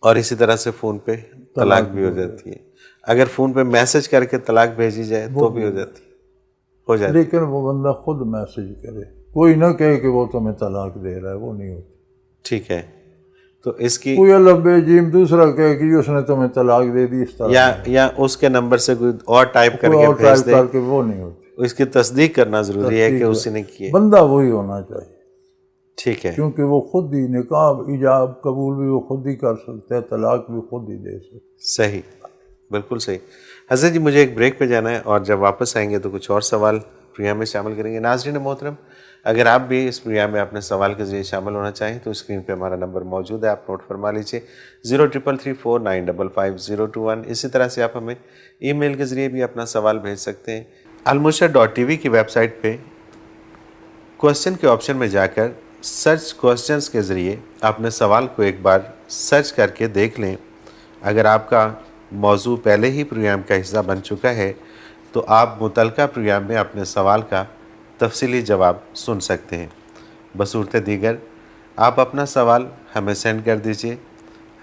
اور اسی طرح سے فون پہ طلاق بھی ہو جاتی ہے، اگر فون پہ میسج کر کے طلاق بھیجی جائے تو بھی ہو جاتی ہے، لیکن وہ بندہ خود میسج کرے، کوئی نہ کہے کہ وہ تمہیں طلاق دے رہا ہے، وہ نہیں ہوتی۔ ٹھیک ہے، تو اس کی کوئی الف بے جیم دوسرا کہے کہ اس نے تمہیں طلاق دے دی، اس طرح یا اس کے نمبر سے کوئی اور ٹائپ کر کے بھیج دے، کر کے، وہ نہیں ہوتی۔ اس کی تصدیق کرنا ضروری ہے کہ اسی نے کی ہے، بندہ وہی ہونا چاہیے، ٹھیک ہے، کیونکہ وہ خود ہی نکاح ایجاب قبول بھی وہ خود ہی کر سکتا ہے، طلاق بھی خود ہی دے سکتا ہے۔ صحیح، بالکل صحیح۔ حضرت جی مجھے ایک بریک پہ جانا ہے، اور جب واپس آئیں گے تو کچھ اور سوال پروگرام میں شامل کریں گے۔ ناظرین محترم، اگر آپ بھی اس پروگرام میں اپنے سوال کے ذریعے شامل ہونا چاہیں تو اسکرین پہ ہمارا نمبر موجود ہے، آپ نوٹ فرما لیجیے، 033349555021۔ اسی طرح سے آپ ہمیں ای میل کے ذریعے بھی اپنا سوال بھیج سکتے ہیں۔ almurshid.tv کی ویب سائٹ پہ کوسچن کے آپشن میں جا کر سرچ کوسچنز کے ذریعے اپنے سوال کو ایک بار سرچ کر کے دیکھ لیں۔ اگر آپ کا موضوع پہلے ہی پروگرام کا حصہ بن چکا ہے تو آپ متعلقہ پروگرام میں اپنے سوال کا تفصیلی جواب سن سکتے ہیں۔ بصورت دیگر آپ اپنا سوال ہمیں سینڈ کر دیجئے،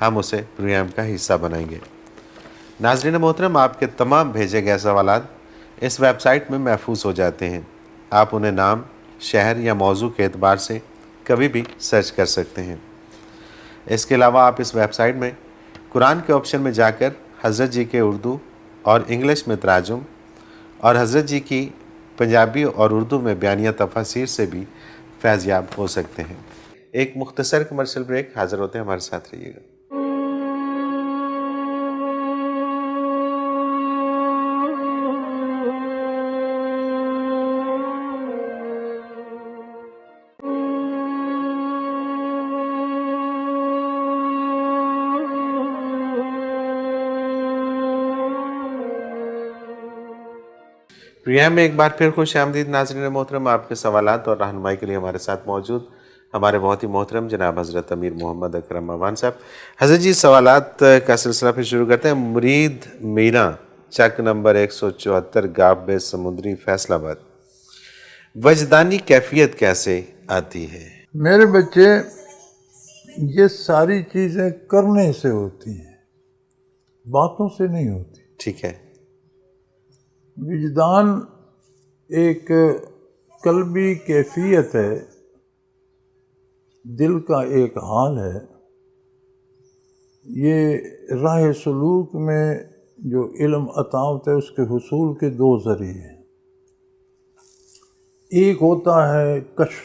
ہم اسے پروگرام کا حصہ بنائیں گے۔ ناظرین محترم، آپ کے تمام بھیجے گئے سوالات اس ویب سائٹ میں محفوظ ہو جاتے ہیں، آپ انہیں نام، شہر یا موضوع کے اعتبار سے کبھی بھی سرچ کر سکتے ہیں۔ اس کے علاوہ آپ اس ویب سائٹ میں قرآن کے آپشن میں جا کر حضرت جی کے اردو اور انگلش میں تراجم اور حضرت جی کی پنجابی اور اردو میں بیانیہ تفاسیر سے بھی فیض یاب ہو سکتے ہیں۔ ایک مختصر کمرشل بریک، حاضر ہوتے ہیں، ہمارے ساتھ رہیے گا۔ پروگرام میں ایک بار پھر خوش آمدید ناظرین محترم. آپ کے سوالات اور رہنمائی کے لیے ہمارے ساتھ موجود ہمارے بہت ہی محترم جناب حضرت امیر محمد اکرم عوان صاحب. حضرت جی سوالات کا سلسلہ پھر شروع کرتے ہیں. مرید میرا چک نمبر 174 گاب بے سمندری فیصل آباد. وجدانی کیفیت کیسے آتی ہے؟ میرے بچے یہ ساری چیزیں کرنے سے ہوتی ہیں، باتوں سے نہیں ہوتی. ٹھیک ہے. وجدان ایک قلبی کیفیت ہے، دل کا ایک حال ہے. یہ راہ سلوک میں جو علم عطا ہوتا ہے اس کے حصول کے دو ذریعے ہیں. ایک ہوتا ہے کشف.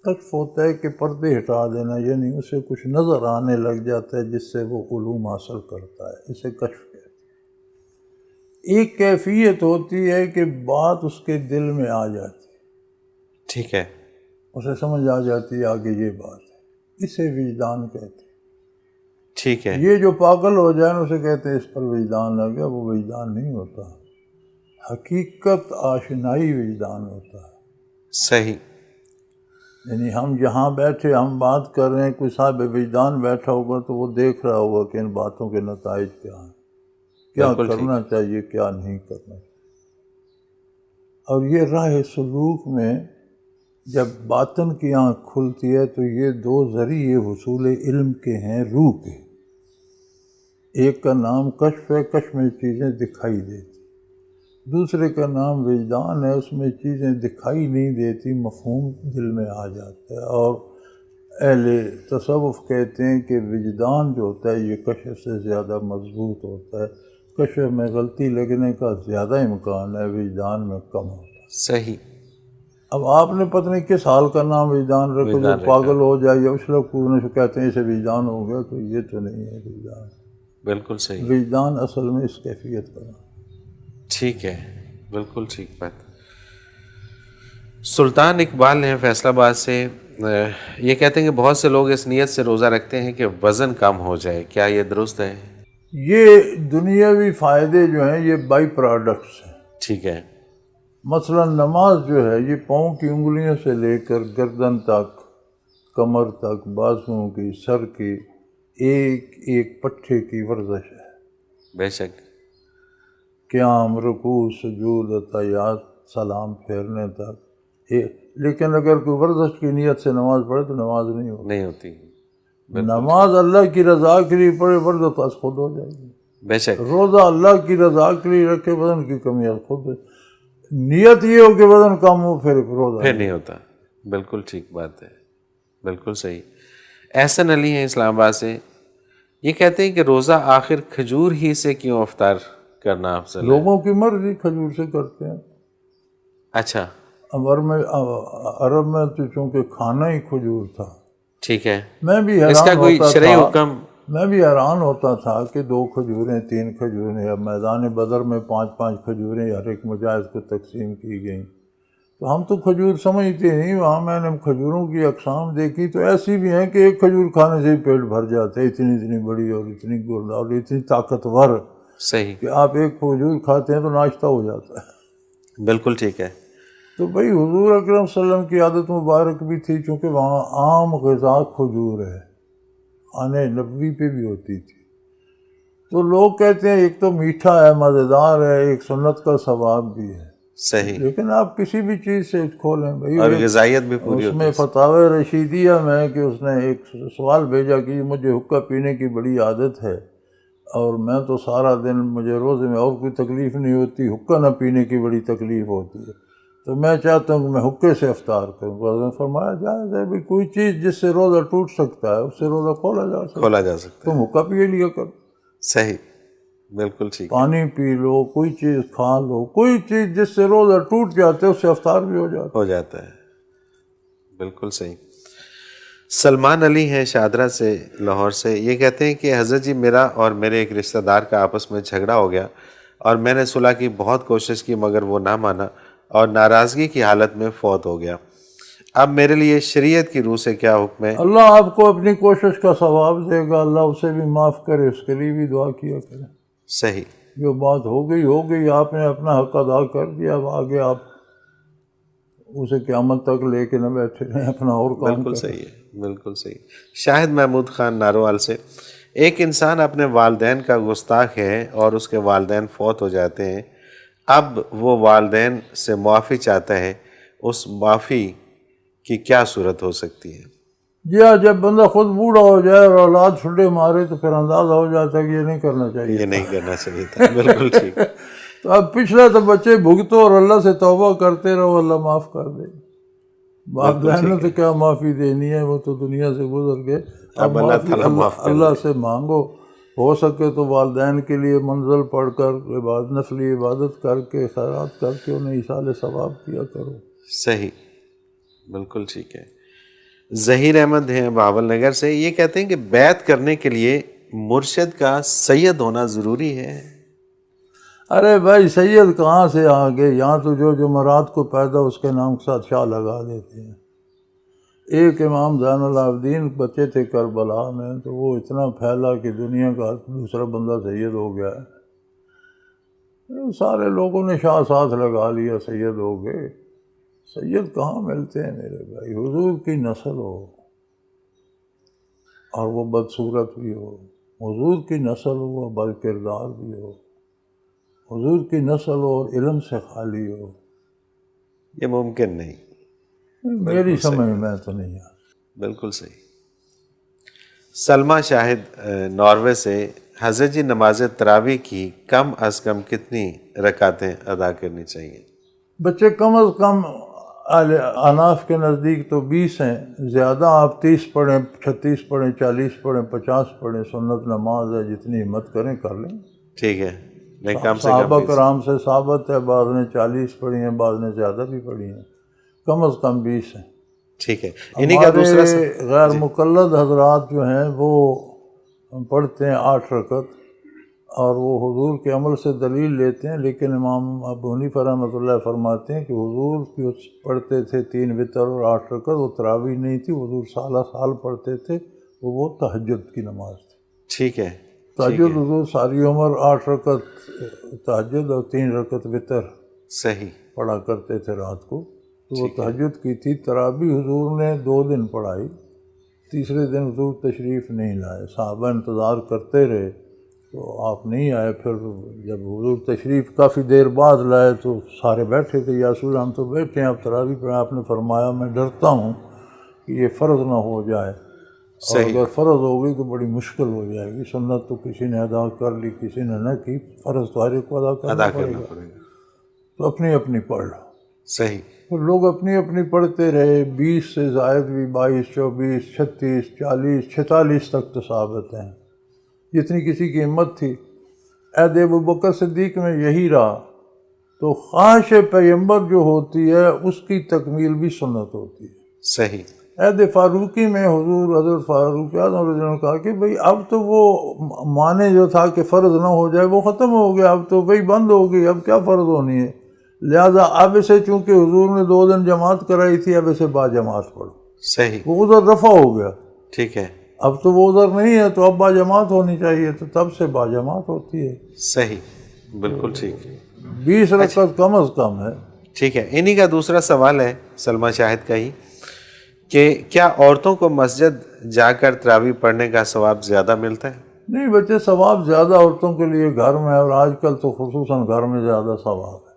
کشف ہوتا ہے کہ پردے ہٹا دینا، یعنی اسے کچھ نظر آنے لگ جاتا ہے جس سے وہ علوم حاصل کرتا ہے، اسے کشف کہتے ہیں. ایک کیفیت ہوتی ہے کہ بات اس کے دل میں آ جاتی ہے. ٹھیک ہے. اسے سمجھ آ جاتی ہے آگے یہ بات ہے، اسے وجدان کہتے ہیں. ٹھیک ہے. یہ جو پاگل ہو جائے نا اسے کہتے ہیں اس پر وجدان لگ گیا، وہ وجدان نہیں ہوتا. حقیقت آشنائی وجدان ہوتا ہے. صحیح. یعنی ہم جہاں بیٹھے ہم بات کر رہے ہیں، کوئی صاحب وجدان بیٹھا ہوگا تو وہ دیکھ رہا ہوگا کہ ان باتوں کے نتائج کیا ہیں، کیا کرنا چاہیے کیا نہیں کرنا چاہیے. اور یہ راہ سلوک میں جب باطن کی آنکھ کھلتی ہے تو یہ دو ذریعے حصول علم کے ہیں، روح کے. ایک کا نام کشف ہے، کشف میں چیزیں دکھائی دیتی. دوسرے کا نام وجدان ہے، اس میں چیزیں دکھائی نہیں دیتی، مفہوم دل میں آ جاتا ہے. اور اہل تصوف کہتے ہیں کہ وجدان جو ہوتا ہے یہ کشف سے زیادہ مضبوط ہوتا ہے. کشف میں غلطی لگنے کا زیادہ امکان ہے، وجدان میں کم ہوتا ہے. صحیح. اب آپ نے پتہ نہیں کس حال کا نام وجدان رکھو، جو پاگل ہو جائے یا اچھلا کودنے سے کہتے ہیں اسے وجدان ہو گیا، تو یہ تو نہیں ہے وجدان. بالکل صحیح. وجدان اصل میں اس کیفیت کا نام. ٹھیک ہے. بالکل ٹھیک بات. سلطان اقبال ہیں فیصل آباد سے، یہ کہتے ہیں کہ بہت سے لوگ اس نیت سے روزہ رکھتے ہیں کہ وزن کم ہو جائے، کیا یہ درست ہے؟ یہ دنیاوی فائدے جو ہیں یہ بائی پروڈکٹس ہیں. ٹھیک ہے. مثلا نماز جو ہے یہ پاؤں کی انگلیوں سے لے کر گردن تک، کمر تک، بازوؤں کی، سر کی، ایک ایک پٹھے کی ورزش ہے. بے شک. قیام، رکوع، سجود، عطیات، سلام پھیرنے تک. لیکن اگر کوئی ورزش کی نیت سے نماز پڑھے تو نماز نہیں ہوتی. نماز اللہ کی رضا کے لیے پڑھے، ورزش از خود ہو جائے گی. بے شک. روزہ اللہ کی رضا کے لیے رکھے، وزن کی کمی از خود ہے. نیت یہ ہو کہ وزن کم ہو پھر روزہ پھر نہیں ہوتا. بالکل ٹھیک بات ہے. بالکل صحیح. احسن علی ہیں اسلام آباد سے، یہ کہتے ہیں کہ روزہ آخر کھجور ہی سے کیوں افطار کرنا افضل ہے؟ لوگوں کی مرضی کھجور سے کرتے ہیں. اچھا. عرب میں تو چونکہ کھانا ہی کھجور تھا. ٹھیک ہے. میں بھی اس کا کوئی شرعی حکم؟ میں بھی حیران ہوتا تھا کہ 2 کھجوریں 3 کھجوریں، اب میدان بدر میں 5 کھجوریں ہر ایک مجاہد کو تقسیم کی گئیں. تو ہم تو کھجور سمجھتے نہیں. وہاں میں نے کھجوروں کی اقسام دیکھی تو ایسی بھی ہیں کہ ایک کھجور کھانے سے ہی پیٹ بھر جاتا ہے، اتنی بڑی اور اتنی گردا اور اتنی طاقتور. صحیح. کہ آپ ایک کھجور کھاتے ہیں تو ناشتہ ہو جاتا ہے. بالکل ٹھیک ہے. تو بھئی حضور اکرم صلی اللہ علیہ وسلم کی عادت مبارک بھی تھی، چونکہ وہاں عام غذا کھجور ہے، کھانے نبوی پہ بھی ہوتی تھی. تو لوگ کہتے ہیں ایک تو میٹھا ہے، مزیدار ہے، ایک سنت کا ثواب بھی ہے. صحیح. لیکن آپ کسی بھی چیز سے کھولیں بھائی، اور غذائیت بھی پوری اس میں فتاوی رشیدیہ میں کہ اس نے ایک سوال بھیجا کہ مجھے حقہ پینے کی بڑی عادت ہے اور میں تو سارا دن، مجھے روزے میں اور کوئی تکلیف نہیں ہوتی، حقہ نہ پینے کی بڑی تکلیف ہوتی ہے، تو میں چاہتا ہوں کہ میں حقے سے افطار کروں. تو فرمایا جائز ہے بھائی، کوئی چیز جس سے روزہ ٹوٹ سکتا ہے اس سے روزہ کھولا جا سکتا ہے. تم حقہ پی لیا کرو. صحیح. بالکل ٹھیک. پانی پی لو، کوئی چیز کھا لو، کوئی چیز جس سے روزہ ٹوٹ جاتا ہے اس سے افطار بھی ہو جاتا ہے. بالکل صحیح. سلمان علی ہیں شادرہ سے، لاہور سے، یہ کہتے ہیں کہ حضرت جی میرا اور میرے ایک رشتہ دار کا آپس میں جھگڑا ہو گیا اور میں نے صلح کی بہت کوشش کی مگر وہ نہ مانا اور ناراضگی کی حالت میں فوت ہو گیا. اب میرے لیے شریعت کی روح سے کیا حکم ہے؟ اللہ آپ کو اپنی کوشش کا ثواب دے گا، اللہ اسے بھی معاف کرے، اس کے لیے بھی دعا کیا کرے. صحیح. جو بات ہو گئی، آپ نے اپنا حق ادا کر دیا، اب آگے آپ اسے قیامت تک لے کے نہ بیٹھے رہیں، اپنا اور کام بالکل کریں۔ صحیح ہے، بالکل صحیح۔ شاہد محمود خان ناروال سے، ایک انسان اپنے والدین کا گستاخ ہے اور اس کے والدین فوت ہو جاتے ہیں، اب وہ والدین سے معافی چاہتا ہے، اس معافی کی کیا صورت ہو سکتی ہے؟ جی ہاں، جب بندہ خود بوڑھا ہو جائے اور اولاد چھٹے مارے تو پھر اندازہ ہو جاتا ہے کہ یہ نہیں کرنا چاہیے یہ نہیں کرنا چاہیے تھا، بالکل ٹھیک۔ تو اب پچھلا تو بچے بھگتو اور اللہ سے توبہ کرتے رہو، اللہ معاف کر دے۔ والدین نے تو کیا معافی دینی ہے، وہ تو دنیا سے گزر گئے، اب اللہ معافی تعالیٰ معاف کر اللہ سے مانگو، ہو سکے تو والدین کے لیے منزل پڑھ کر نفلی عبادت کر کے خیرات کر کے انہیں ایصال ثواب کیا کرو۔ صحیح، بالکل ٹھیک ہے۔ ظہیر احمد ہیں بہاول نگر سے، یہ کہتے ہیں کہ بیعت کرنے کے لیے مرشد کا سید ہونا ضروری ہے؟ ارے بھائی سید کہاں سے آ گئے، یہاں تو جو جمعرات کو پیدا اس کے نام کے ساتھ شاہ لگا دیتے ہیں۔ ایک امام زین العابدین بچے تھے کربلا میں، تو وہ اتنا پھیلا کہ دنیا کا دوسرا بندہ سید ہو گیا ہے، سارے لوگوں نے شاہ ساتھ لگا لیا، سید ہو گئے۔ سید کہاں ملتے ہیں میرے بھائی، حضور کی نسل ہو اور وہ بدصورت بھی ہو، حضور کی نسل ہو وہ بد کردار بھی ہو، حضور کی نسل ہو اور علم سے خالی ہو، یہ ممکن نہیں، میری سمجھ میں تو نہیں ہے۔ بالکل صحیح۔ سلمہ شاہد ناروے سے، حضرت جی نماز تراویح کی کم از کم کتنی رکعتیں ادا کرنی چاہیے؟ بچے کم از کم اناف کے نزدیک تو 20 ہیں، زیادہ آپ 30 پڑھیں، 36 پڑھیں، 40 پڑھیں، 50 پڑھیں، سنت نماز ہے، جتنی ہمت کریں کر لیں۔ ٹھیک ہے، لیکن کم سے صحابہ کم کرام سے ثابت ہے، بعض نے 40 پڑھی ہیں، بعض نے زیادہ بھی پڑھی ہیں، کم از کم 20 ہیں۔ ٹھیک ہے۔ انہی کا دوسرا ہمارے غیر مقلد حضرات جو ہیں وہ پڑھتے ہیں 8 رکعت، اور وہ حضور کے عمل سے دلیل لیتے ہیں، لیکن امام ابو حنیفہ رحمۃ اللہ فرماتے ہیں کہ حضور کی پڑھتے تھے 3 وتر اور 8 رکعت، وہ تراویح نہیں تھی، حضور سالہ سال پڑھتے تھے، وہ تہجد کی نماز تھی۔ ٹھیک ہے، تہجد حضور ساری عمر 8 رکعت تہجد اور 3 رکعت وتر صحیح، پڑھا کرتے تھے رات کو، تو وہ تہجد کی تھی۔ تراویح حضور نے 2 دن پڑھائی، تیسرے دن حضور تشریف نہیں لائے، صحابہ انتظار کرتے رہے تو آپ نہیں آئے، پھر جب حضور تشریف کافی دیر بعد لائے تو سارے بیٹھے تھے، یا رسول ہم تو بیٹھے ہیں، آپ تراویح پڑھیں۔ آپ نے فرمایا میں ڈرتا ہوں کہ یہ فرض نہ ہو جائے، اور اگر فرض ہو گئی تو بڑی مشکل ہو جائے گی، سنت تو کسی نے ادا کر لی کسی نے نہ کی، فرض تو ہر ایک کو ادا کرنا پڑے گا، تو اپنی اپنی پڑھ لو۔ صحیح، تو لوگ اپنی اپنی پڑھتے رہے، 20 سے زائد بھی، 22، 24، 36، 40، 46 تک تو ثابت ہیں، جتنی کسی کی ہمت تھی۔ عہد ابوبکر صدیق میں یہی رہا، تو خواہش پیغمبر جو ہوتی ہے اس کی تکمیل بھی سنت ہوتی ہے۔ صحیح، عہد فاروقی میں حضور حضرت فاروق اعظم رضی اللہ عنہ نے کہا کہ بھئی اب تو وہ معنی جو تھا کہ فرض نہ ہو جائے وہ ختم ہو گیا، اب تو وہی بند ہو گئی، اب کیا فرض ہونی ہے، لہذا اب اسے چونکہ حضور نے 2 دن جماعت کرائی تھی، اب اسے با جماعت پڑھو۔ صحیح، وہ عذر رفع ہو گیا، ٹھیک ہے، اب تو وہ عذر نہیں ہے، تو اب با جماعت ہونی چاہیے، تو تب سے با جماعت ہوتی ہے۔ صحیح، بالکل ٹھیک، 20 رکعت کم از کم ہے۔ ٹھیک ہے۔ انہی کا دوسرا سوال ہے سلمہ شاہد کا ہی، کہ کیا عورتوں کو مسجد جا کر تراویح پڑھنے کا ثواب زیادہ ملتا ہے؟ نہیں بچے، ثواب زیادہ عورتوں کے لیے گھر میں ہے، اور آج کل تو خصوصاً گھر میں زیادہ ثواب ہے۔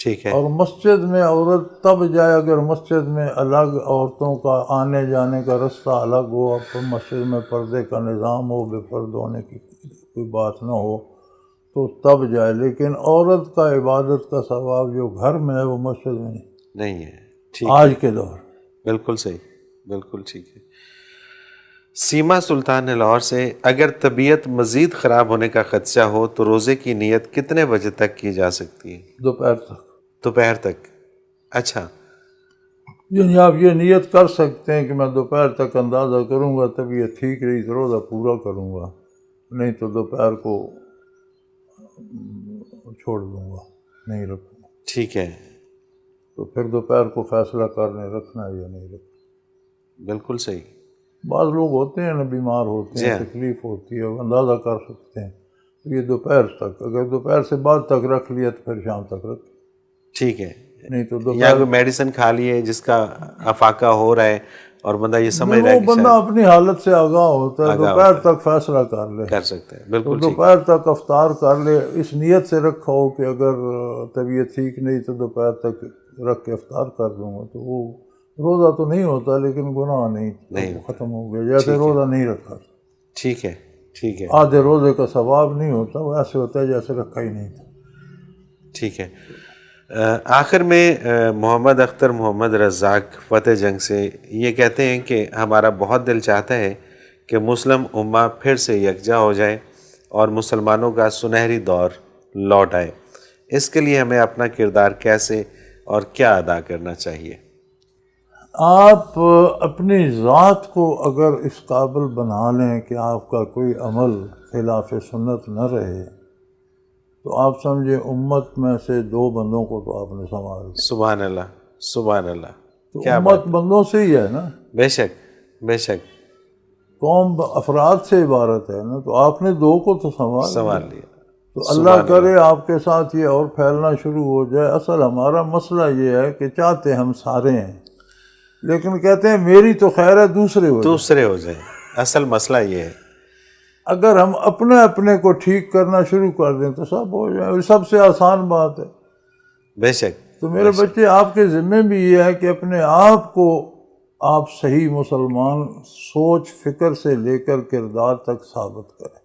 ٹھیک ہے، اور مسجد میں عورت تب جائے اگر مسجد میں الگ عورتوں کا آنے جانے کا رستہ الگ ہو، اب مسجد میں پردے کا نظام ہو، بے پردہ ہونے کی کوئی بات نہ ہو تو تب جائے، لیکن عورت کا عبادت کا ثواب جو گھر میں ہے وہ مسجد میں نہیں ہے، ٹھیک، آج کے دور۔ بالکل صحیح، بالکل ٹھیک ہے۔ سیما سلطان لاہور سے، اگر طبیعت مزید خراب ہونے کا خدشہ ہو تو روزے کی نیت کتنے بجے تک کی جا سکتی ہے؟ دوپہر تک، دوپہر تک، اچھا، یعنی آپ یہ نیت کر سکتے ہیں کہ میں دوپہر تک اندازہ کروں گا، طبیعت ٹھیک رہی تو روزہ پورا کروں گا، نہیں تو دوپہر کو چھوڑ دوں گا، نہیں رکھوں گا۔ ٹھیک ہے، تو پھر دوپہر کو فیصلہ کرنے رکھنا ہے یا نہیں رکھنا۔ بالکل صحیح، بعض لوگ ہوتے ہیں نا بیمار ہوتے ہیں، تکلیف ہوتی ہے، وہ اندازہ کر سکتے ہیں، یہ دوپہر تک، اگر دوپہر سے بعد تک رکھ لیا تو پھر شام تک رکھ، ٹھیک ہے، نہیں تو یا دوپہر کوئی میڈیسن کھا لیے جس کا افاقہ ہو رہا ہے اور بندہ یہ سمجھ رہا ہے وہ کہ بندہ شاید اپنی حالت سے آگاہ ہوتا ہے، دوپہر تک فیصلہ کر لے، کر سکتے ہیں، تو بالکل ٹھیک، دوپہر تک افطار کر لے، اس نیت سے رکھا ہو کہ اگر طبیعت ٹھیک نہیں تو دوپہر تک رکھ کے افطار کر لوں گا، تو وہ روزہ تو نہیں ہوتا لیکن گناہ نہیں ختم ہو گیا، جیسے روزہ نہیں رکھا، ٹھیک ہے، ٹھیک ہے، آدھے روزے کا ثواب نہیں ہوتا، وہ ایسے ہوتا ہے جیسے رکھا ہی نہیں تھا۔ ٹھیک ہے۔ آخر میں محمد اختر محمد رزاق فتح جنگ سے یہ کہتے ہیں کہ ہمارا بہت دل چاہتا ہے کہ مسلم امہ پھر سے یکجا ہو جائے اور مسلمانوں کا سنہری دور لوٹ آئے، اس کے لیے ہمیں اپنا کردار کیسے اور کیا ادا کرنا چاہیے؟ آپ اپنی ذات کو اگر اس قابل بنا لیں کہ آپ کا کوئی عمل خلاف سنت نہ رہے تو آپ سمجھے امت میں سے 2 بندوں کو تو آپ نے سنبھال لیا۔ سبحان اللہ، سبحان اللہ، تو کیا امت بندوں سے ہی ہے نا، بے شک، بے شک، قوم افراد سے عبارت ہے نا، تو آپ نے 2 کو تو سنبھال سنبھال لیا۔ لیا، تو اللہ کرے آپ کے ساتھ یہ اور پھیلنا شروع ہو جائے۔ اصل ہمارا مسئلہ یہ ہے کہ چاہتے ہم سارے ہیں لیکن کہتے ہیں میری تو خیر ہے دوسرے ہو جائے۔ دوسرے ہو جائیں، اصل مسئلہ یہ ہے، اگر ہم اپنے کو ٹھیک کرنا شروع کر دیں تو سب ہو جائے، اور سب سے آسان بات ہے۔ بے شک، تو میرے بچے آپ کے ذمے بھی یہ ہے کہ اپنے آپ کو آپ صحیح مسلمان سوچ فکر سے لے کر کردار تک ثابت کریں۔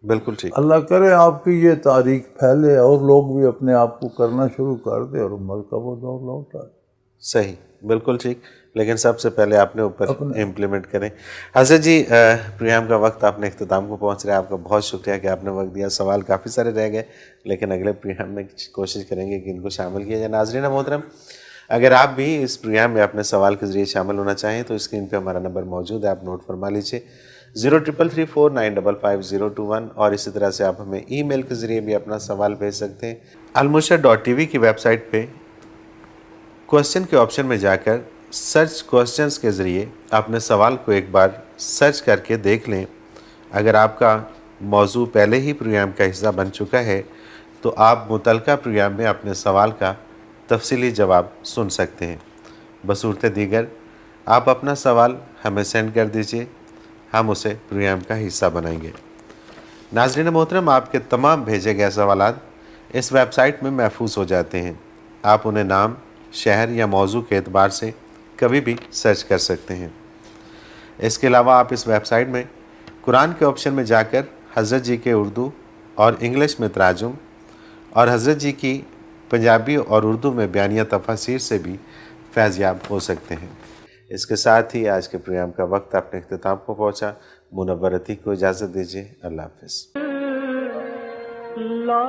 بالکل ٹھیک، اللہ کرے آپ کی یہ تاریخ پھیلے اور لوگ بھی اپنے آپ کو کرنا شروع کر دیں اور امت کا وہ دور لوٹ آئے۔ صحیح، بالکل ٹھیک، لیکن سب سے پہلے اپنے اوپر امپلیمنٹ کریں۔ حضرت جی، پروگرام کا وقت اپنے اختتام کو پہنچ رہا ہے، آپ کا بہت شکریہ کہ آپ نے وقت دیا۔ سوال کافی سارے رہ گئے لیکن اگلے پروگرام میں کوشش کریں گے کہ ان کو شامل کیا جائے۔ ناظرین محترم، اگر آپ بھی اس پروگرام میں اپنے سوال کے ذریعے شامل ہونا چاہیں تو اسکرین پہ ہمارا نمبر موجود ہے، آپ نوٹ فرما لیجیے، 0334955021، اور اسی طرح سے آپ ہمیں ای میل کے ذریعے بھی اپنا سوال بھیج سکتے ہیں۔ almurshid.tv کی ویب سائٹ پہ کوسچن کے آپشن میں جا کر سرچ کوسچنز کے ذریعے اپنے سوال کو ایک بار سرچ کر کے دیکھ لیں۔ اگر آپ کا موضوع پہلے ہی پروگرام کا حصہ بن چکا ہے تو آپ متعلقہ پروگرام میں اپنے سوال کا تفصیلی جواب سن سکتے ہیں۔ بصورت دیگر آپ اپنا سوال ہمیں سینڈ کر دیجئے، ہم اسے پروگرام کا حصہ بنائیں گے۔ ناظرین محترم، آپ کے تمام بھیجے گئے سوالات اس ویب سائٹ میں محفوظ ہو جاتے ہیں، آپ انہیں نام، شہر یا موضوع کے اعتبار سے کبھی بھی سرچ کر سکتے ہیں۔ اس کے علاوہ آپ اس ویب سائٹ میں قرآن کے آپشن میں جا کر حضرت جی کے اردو اور انگلش میں تراجم اور حضرت جی کی پنجابی اور اردو میں بیانیہ تفاسیر سے بھی فیض یاب ہو سکتے ہیں۔ اس کے ساتھ ہی آج کے پروگرام کا وقت اپنے اختتام کو پہنچا۔ منور عتیق کو اجازت دیجیے، اللہ حافظ۔ لا